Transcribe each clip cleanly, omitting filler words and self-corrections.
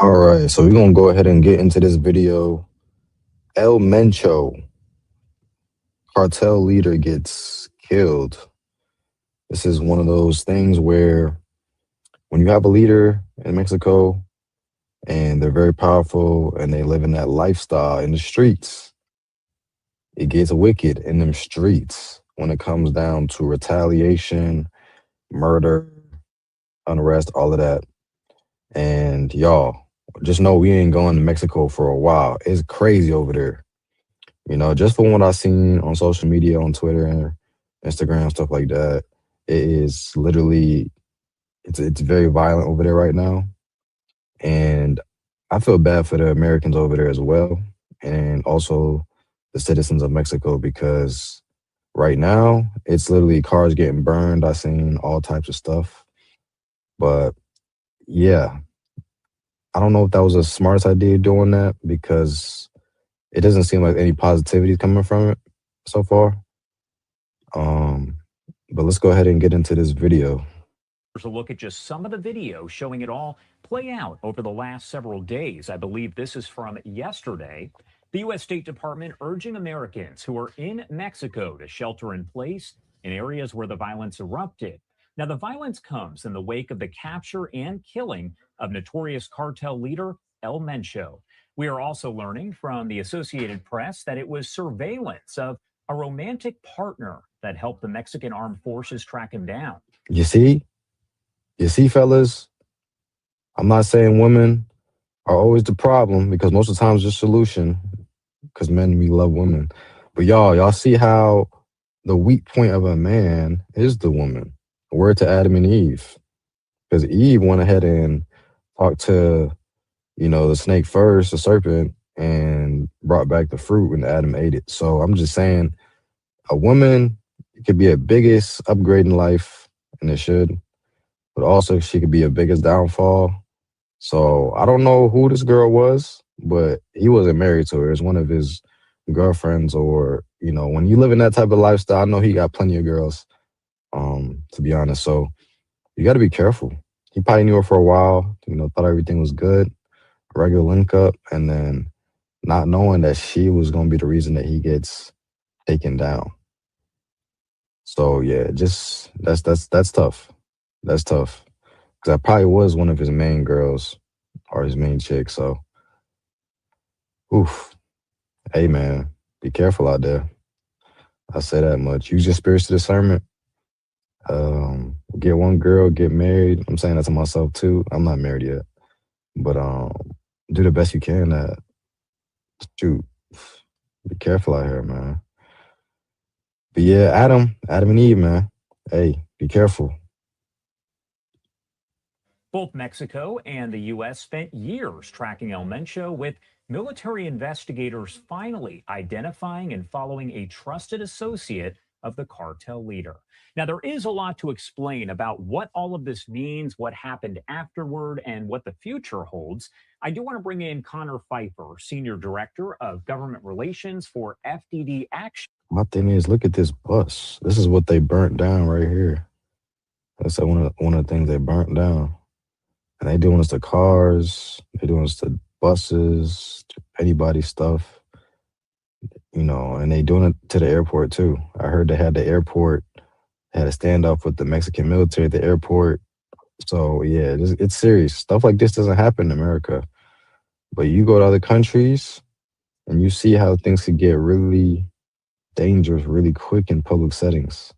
All right, so we're gonna go ahead and get into this video. El Mencho, cartel leader, gets killed. This is one of those things where when you have a leader in Mexico and they're very powerful and they live in that lifestyle in the streets, it gets wicked in them streets when it comes down to retaliation, murder, unrest, all of that. And y'all, just know we ain't going to Mexico for a while. It's crazy over there. Just from what I've seen on social media, on Twitter and Instagram, stuff like that, it is literally it's very violent over there right now. And I feel bad for the Americans over there as well, and also the citizens of Mexico because right now it's literally cars getting burned. I've seen all types of stuff, but yeah, I don't know if that was the smartest idea doing that because it doesn't seem like any positivity is coming from it so far. Um, but let's go ahead and get into this video. A look at just some of the video showing it all play out over the last several days. I believe this is from yesterday. The U.S. State Department urging Americans who are in Mexico to shelter in place in areas where the violence erupted. Now, the violence comes in the wake of the capture and killing of notorious cartel leader El Mencho. We are also learning from the Associated Press that it was surveillance of a romantic partner that helped the Mexican armed forces track him down. You see, fellas, I'm not saying women are always the problem because most of the times it's the solution because men, we love women. But y'all see how the weak point of a man is the woman. Word to Adam and Eve. Because Eve went ahead and talked to, the snake first, the serpent, and brought back the fruit and Adam ate it. So I'm just saying a woman could be a biggest upgrade in life, and it should, but also she could be a biggest downfall. So I don't know who this girl was, but he wasn't married to her. It's one of his girlfriends, or when you live in that type of lifestyle, I know he got plenty of girls. To be honest, so you got to be careful. He probably knew her for a while. Thought everything was good, regular link up, and then not knowing that she was gonna be the reason that he gets taken down. So yeah, just that's tough. That's tough because I probably was one of his main girls or his main chick. So, oof. Hey man, be careful out there. I say that much. Use your spirits to discernment. Get one girl, get married. I'm saying that to myself too. I'm not married yet, but do the best you can. Shoot, be careful out here, man. But yeah, Adam and Eve, man. Hey, be careful. Both Mexico and the U.S. spent years tracking El Mencho, with military investigators finally identifying and following a trusted associate of the cartel leader. Now, there is a lot to explain about what all of this means, what happened afterward, and what the future holds. I do want to bring in Connor Pfeiffer, Senior Director of Government Relations for FDD Action. My thing is, look at this bus. This is what they burnt down right here. That's one of the things they burnt down. And they doing this to cars, they doing this to buses, to anybody's stuff, and they doing it to the airport too. I heard they had the airport, had a standoff with the Mexican military at the airport. So yeah, it's serious. Stuff like this doesn't happen in America. But you go to other countries and you see how things could get really dangerous really quick in public settings.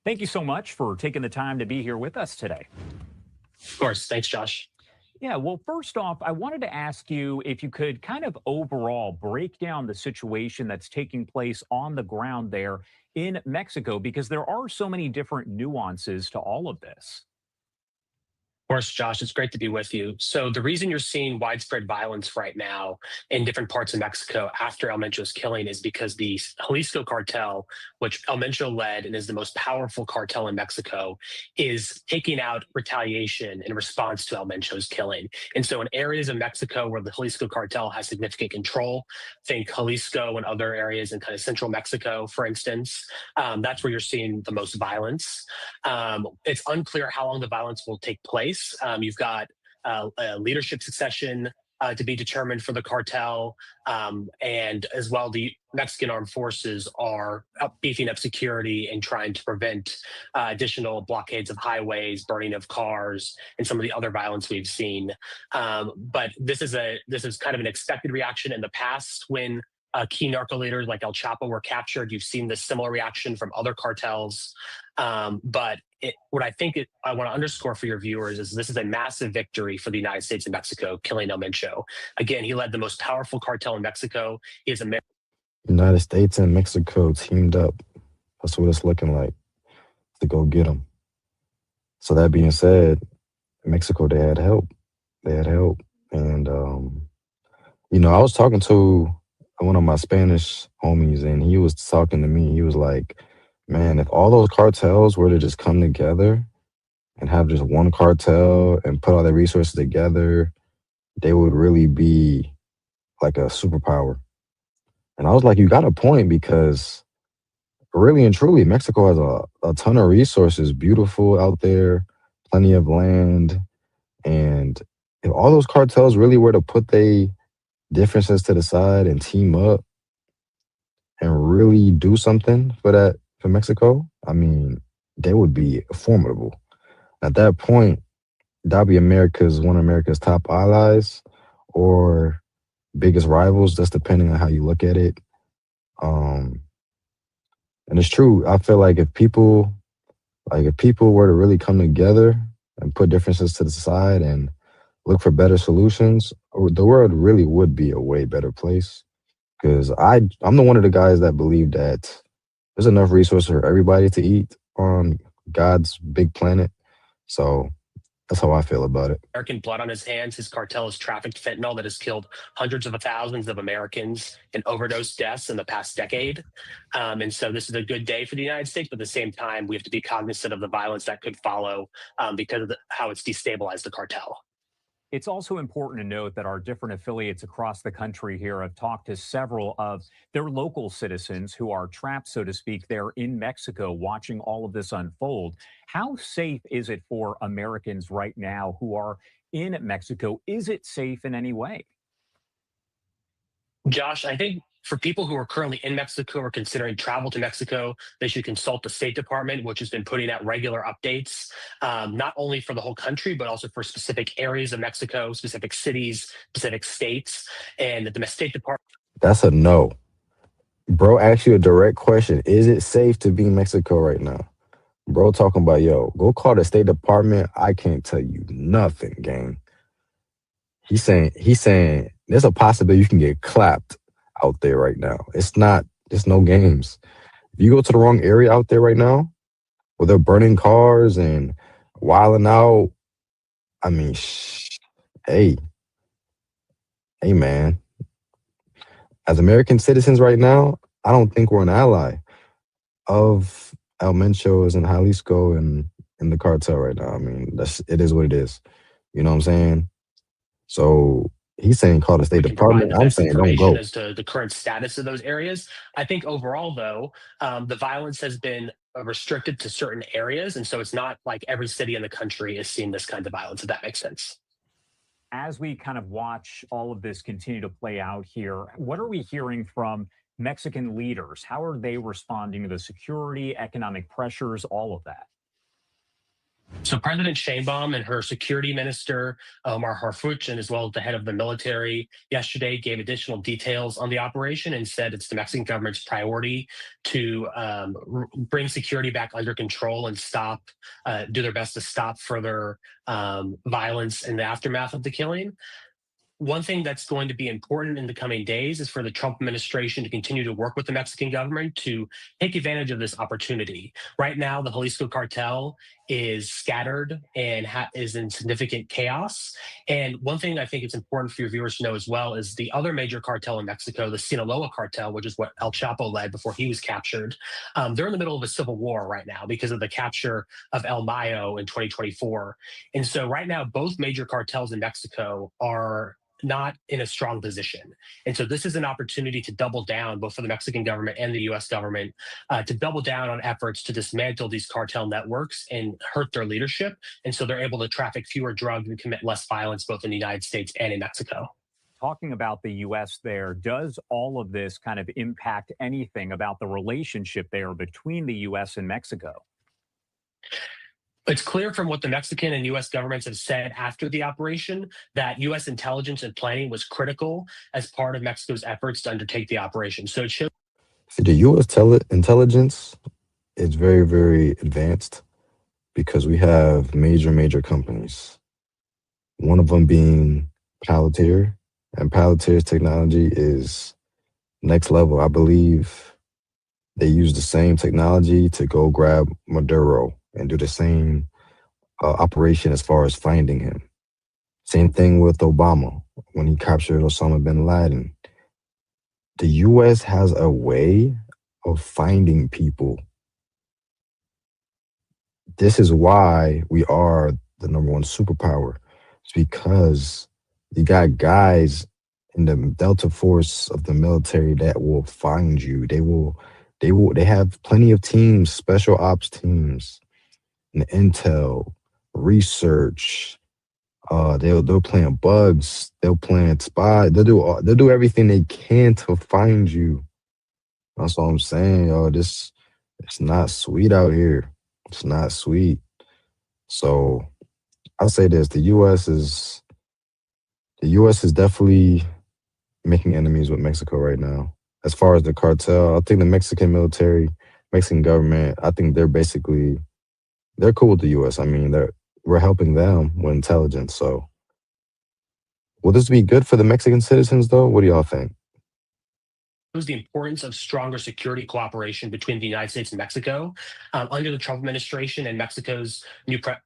Thank you so much for taking the time to be here with us today. Of course. Thanks, Josh. Yeah, well, first off, I wanted to ask you if you could kind of overall break down the situation that's taking place on the ground there in Mexico, because there are so many different nuances to all of this. Of course, Josh, it's great to be with you. So, the reason you're seeing widespread violence right now in different parts of Mexico after El Mencho's killing is because the Jalisco cartel, which El Mencho led and is the most powerful cartel in Mexico, is taking out retaliation in response to El Mencho's killing. And so, in areas of Mexico where the Jalisco cartel has significant control, think Jalisco and other areas in kind of central Mexico, for instance, that's where you're seeing the most violence. It's unclear how long the violence will take place. You've got leadership succession to be determined for the cartel. And as well, the Mexican armed forces are beefing up security and trying to prevent additional blockades of highways, burning of cars, and some of the other violence we've seen. But this is kind of an expected reaction. In the past, when key narco leaders like El Chapo were captured, you've seen this similar reaction from other cartels. But what I want to underscore for your viewers is this is a massive victory for the United States and Mexico, killing El Mencho. Again, he led the most powerful cartel in Mexico. He is a United States and Mexico teamed up. That's what it's looking like to go get him. So that being said, Mexico, they had help. They had help. And, I was talking to one of my Spanish homies, and he was talking to me. He was like, man, if all those cartels were to just come together and have just one cartel and put all their resources together, they would really be like a superpower. And I was like, you got a point, because really and truly, Mexico has a ton of resources, beautiful out there, plenty of land. And if all those cartels really were to put their differences to the side and team up and really do something for Mexico, I mean, they would be formidable. At that point, that'd be one of America's top allies or biggest rivals, just depending on how you look at it. And it's true. I feel like if people were to really come together and put differences to the side and look for better solutions, the world really would be a way better place. Because I'm the one of the guys that believe that there's enough resources for everybody to eat on God's big planet. So that's how I feel about it. American blood on his hands. His cartel has trafficked fentanyl that has killed hundreds of thousands of Americans in overdose deaths in the past decade. And so this is a good day for the United States, but at the same time, we have to be cognizant of the violence that could follow because of how it's destabilized the cartel. It's also important to note that our different affiliates across the country here have talked to several of their local citizens who are trapped, so to speak, there in Mexico watching all of this unfold. How safe is it for Americans right now who are in Mexico? Is it safe in any way? Josh, I think for people who are currently in Mexico or considering travel to Mexico, they should consult the State Department, which has been putting out regular updates, not only for the whole country, but also for specific areas of Mexico, specific cities, specific states. And the State Department. That's a no. Bro asked you a direct question. Is it safe to be in Mexico right now? Bro talking about, yo, go call the State Department. I can't tell you nothing, gang. He's saying there's a possibility you can get clapped out there right now. It's no games. If you go to the wrong area out there right now, where they're burning cars and wilding out, I mean, hey, man. As American citizens right now, I don't think we're an ally of El Menchos and Jalisco and the cartel right now. I mean, it is what it is. You know what I'm saying? So he's saying call the State Department. I'm saying don't go. As to the current status of those areas. I think overall, though, the violence has been restricted to certain areas. And so it's not like every city in the country is seeing this kind of violence, if that makes sense. As we kind of watch all of this continue to play out here, what are we hearing from Mexican leaders? How are they responding to the security, economic pressures, all of that? So President Sheinbaum and her security minister, Omar Harfuch, and as well as the head of the military yesterday gave additional details on the operation and said it's the Mexican government's priority to bring security back under control and do their best to stop further violence in the aftermath of the killing. One thing that's going to be important in the coming days is for the Trump administration to continue to work with the Mexican government to take advantage of this opportunity. Right now, the Jalisco cartel is scattered and is in significant chaos. And one thing I think it's important for your viewers to know as well is the other major cartel in Mexico, the Sinaloa cartel, which is what El Chapo led before he was captured. They're in the middle of a civil war right now because of the capture of El Mayo in 2024. And so right now, both major cartels in Mexico are not in a strong position. And so this is an opportunity to double down, both for the Mexican government and the US government, to double down on efforts to dismantle these cartel networks and hurt their leadership. And so they're able to traffic fewer drugs and commit less violence, both in the United States and in Mexico. Talking about the U.S. there, does all of this kind of impact anything about the relationship there between the U.S. and Mexico? It's clear from what the Mexican and US governments have said after the operation that US intelligence and planning was critical as part of Mexico's efforts to undertake the operation. So it shows See, the U.S. intelligence is very, very advanced because we have major companies. One of them being Palantir, and Palantir's technology is next level. I believe they use the same technology to go grab Maduro and do the same operation as far as finding him. Same thing with Obama when he captured Osama bin Laden. The U.S. has a way of finding people. This is why we are the number one superpower. It's because you got guys in the Delta Force of the military that will find you. They have plenty of teams, special ops teams, and intel, research. They'll plant bugs. They'll plant spy. They'll do everything they can to find you. That's what I'm saying, yo. It's not sweet out here. It's not sweet. So I'll say this: the U.S. is definitely making enemies with Mexico right now. As far as the cartel, I think the Mexican military, Mexican government, I think they're cool with the U.S. I mean, we're helping them with intelligence. So will this be good for the Mexican citizens, though? What do y'all think? the importance of stronger security cooperation between the United States and Mexico. Under the Trump administration and Mexico's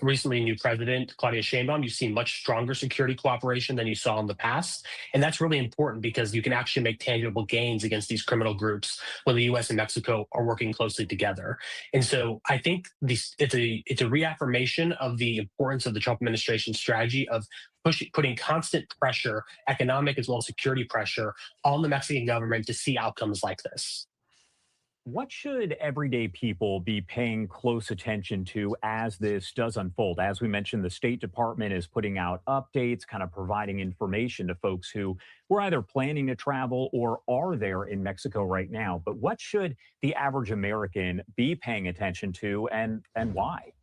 recently new president, Claudia Sheinbaum, you've seen much stronger security cooperation than you saw in the past. And that's really important because you can actually make tangible gains against these criminal groups when the US and Mexico are working closely together. And so I think it's a reaffirmation of the importance of the Trump administration strategy of putting constant pressure, economic as well as security pressure, on the Mexican government to see outcomes like this. What should everyday people be paying close attention to as this does unfold? As we mentioned, the State Department is putting out updates, kind of providing information to folks who were either planning to travel or are there in Mexico right now. But what should the average American be paying attention to, and why?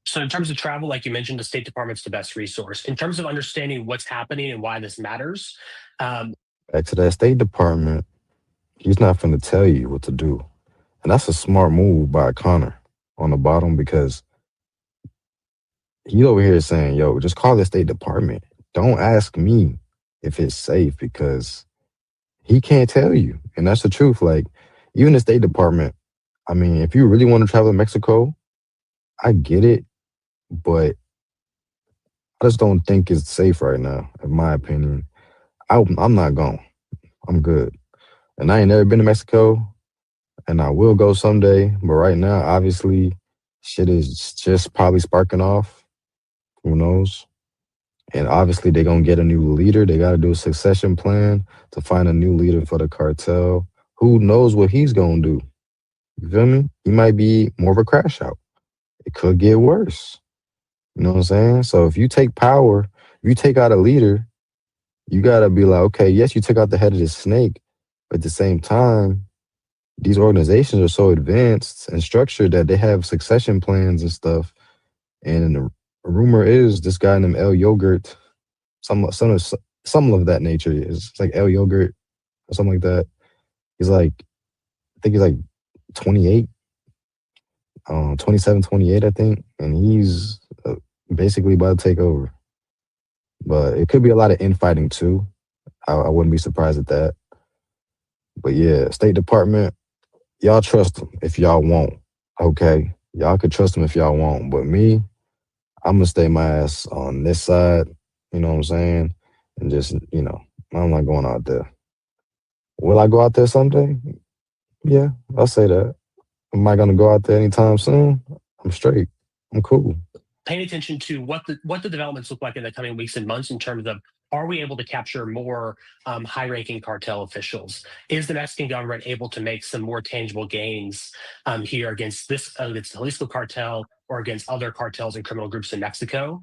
So, in terms of travel, like you mentioned, the State Department's the best resource. In terms of understanding what's happening and why this matters, um, Back to that State Department, he's not going to tell you what to do. And that's a smart move by Connor on the bottom because he's over here saying, yo, just call the State Department. Don't ask me if it's safe because he can't tell you. And that's the truth. Like, even the State Department, I mean, if you really want to travel to Mexico, I get it, but I just don't think it's safe right now, in my opinion. I'm not going. I'm good. And I ain't never been to Mexico, and I will go someday. But right now, obviously, shit is just probably sparking off. Who knows? And obviously, they're going to get a new leader. They got to do a succession plan to find a new leader for the cartel. Who knows what he's going to do? You feel me? He might be more of a crash out. It could get worse. You know what I'm saying? So if you take power, if you take out a leader, you got to be like, okay, yes, you took out the head of the snake. But at the same time, these organizations are so advanced and structured that they have succession plans and stuff. And the rumor is this guy named El Yogurt, some of that nature is like El Yogurt or something like that. He's like, I think he's like 28, 27, 28, I think. And he's basically about to take over. But it could be a lot of infighting too. I wouldn't be surprised at that. But yeah, State Department, y'all trust them if y'all want. Okay, y'all could trust them if y'all want. But me, I'm gonna stay my ass on this side. You know what I'm saying? And just I'm not going out there. Will I go out there someday? Yeah, I'll say that. Am I gonna go out there anytime soon? I'm straight. I'm cool. Paying attention to what the developments look like in the coming weeks and months in terms of are we able to capture more high-ranking cartel officials? Is the Mexican government able to make some more tangible gains here against against the Jalisco cartel or against other cartels and criminal groups in Mexico?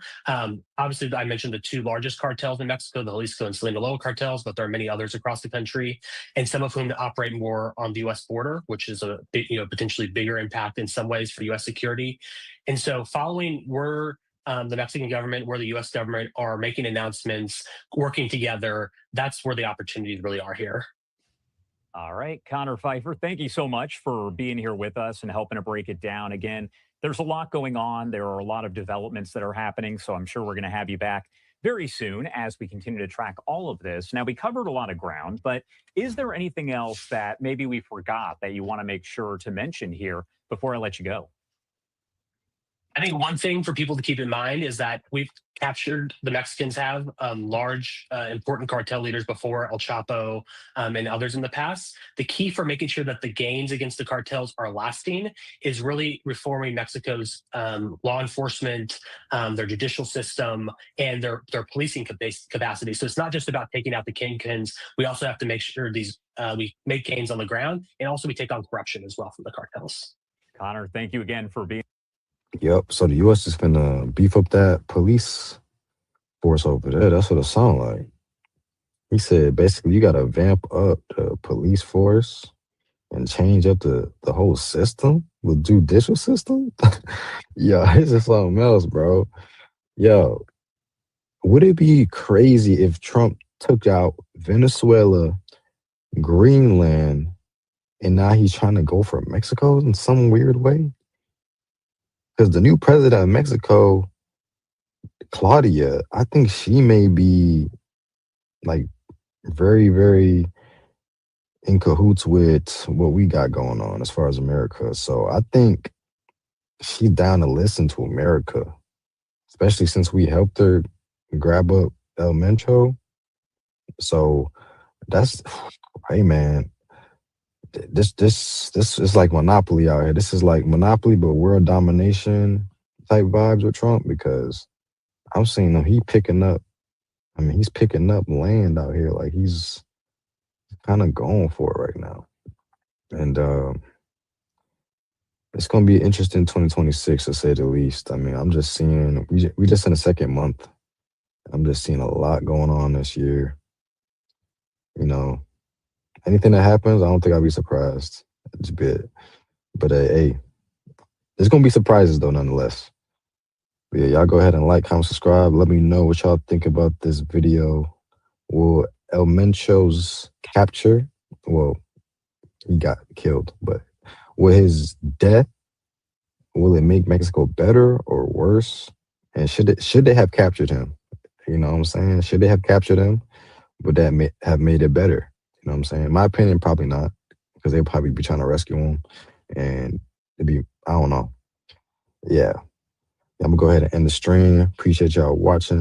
Obviously, I mentioned the two largest cartels in Mexico, the Jalisco and Sinaloa cartels, but there are many others across the country, and some of whom operate more on the U.S. border, which is a potentially bigger impact in some ways for U.S. security. And so, following where the Mexican government, where the U.S. government are making announcements, working together, that's where the opportunities really are here. All right, Connor Pfeiffer, thank you so much for being here with us and helping to break it down. Again, there's a lot going on. There are a lot of developments that are happening, so I'm sure we're going to have you back very soon as we continue to track all of this. Now, we covered a lot of ground, but is there anything else that maybe we forgot that you want to make sure to mention here before I let you go? I think one thing for people to keep in mind is that the Mexicans have large, important cartel leaders before El Chapo and others in the past. The key for making sure that the gains against the cartels are lasting is really reforming Mexico's law enforcement, their judicial system, and their policing capacity. So it's not just about taking out the kingpins. We also have to make sure we make gains on the ground, and also we take on corruption as well from the cartels. Connor, thank you again for being. Yep. So the U.S. is finna beef up that police force over there. That's what it sounds like. He said basically you gotta vamp up the police force and change up the whole system, the judicial system. Yeah, it's just something else, bro. Yo, would it be crazy if Trump took out Venezuela, Greenland, and now he's trying to go for Mexico in some weird way? Because the new president of Mexico, Claudia, I think she may be like very, very in cahoots with what we got going on as far as America. So I think she's down to listen to America, especially since we helped her grab up El Mencho. So that's, hey man, this is like Monopoly out here. This is like Monopoly, but world domination type vibes with Trump because I'm seeing him. He's picking up land out here. Like he's kind of going for it right now, and it's gonna be interesting 2026 to say the least. I mean, I'm just seeing we just in the second month. I'm just seeing a lot going on this year. You know, anything that happens, I don't think I'll be surprised. It's a bit, but hey, there's gonna be surprises though, nonetheless. But yeah, y'all go ahead and like, comment, subscribe. Let me know what y'all think about this video. Will El Mencho's capture? Well, he got killed, but will his death? Will it make Mexico better or worse? And should they have captured him? You know what I'm saying? Should they have captured him? Would that have made it better? You know what I'm saying? In my opinion, probably not, because they'd probably be trying to rescue him, and it'd be, I don't know. Yeah. I'm gonna go ahead and end the stream. Appreciate y'all watching.